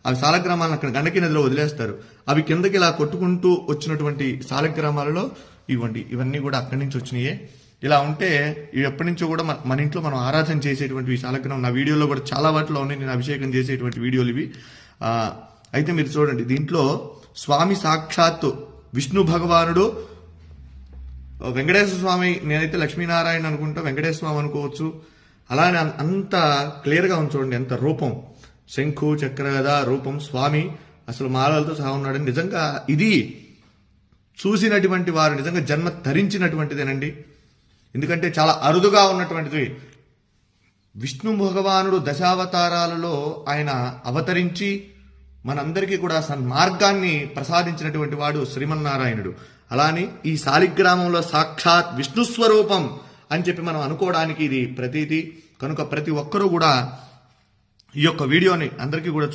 అవి సాలగ్రామాలను అక్కడ గండకి నదిలో వదిలేస్తారు. అవి కిందకి ఇలా కొట్టుకుంటూ వచ్చినటువంటి సాలగ్రామాలలో ఇవన్నీ కూడా అక్కడి నుంచి వచ్చినాయే. ఇలా ఉంటే ఇవి ఎప్పటి నుంచో కూడా మన ఇంట్లో మనం ఆరాధన చేసేటువంటి ఈ సాలగ్రామం నా వీడియోలో కూడా చాలా వాటిలో ఉన్నాయి. నేను అభిషేకం చేసేటువంటి వీడియోలు ఇవి. అయితే మీరు చూడండి, దీంట్లో స్వామి సాక్షాత్తు విష్ణు భగవానుడు, వెంకటేశ్వర స్వామి, నేనైతే లక్ష్మీనారాయణ అనుకుంటా, వెంకటేశ్వర స్వామి అనుకోవచ్చు. అలానే అంత క్లియర్గా ఉంది చూడండి, ఎంత రూపం, శంఖు చక్ర గద రూపం, స్వామి అసలు మాలలతో సహా ఉన్నాడని. నిజంగా ఇది చూసినటువంటి వారు నిజంగా జన్మ ధరించినటువంటిదేనండి. ఎందుకంటే చాలా అరుదుగా ఉన్నటువంటిది. విష్ణు భగవానుడు దశావతారాలలో ఆయన అవతరించి మనందరికీ కూడా సన్మార్గాన్ని ప్రసాదించినటువంటి వాడు శ్రీమన్నారాయణుడు. అలానే ఈ సాలిగ్రామంలో సాక్షాత్ విష్ణు స్వరూపం అని చెప్పి మనం అనుకోవడానికి ఇది ప్రతీతి. కనుక ప్రతి ఒక్కరూ కూడా ఈ యొక్క వీడియోని అందరికీ కూడా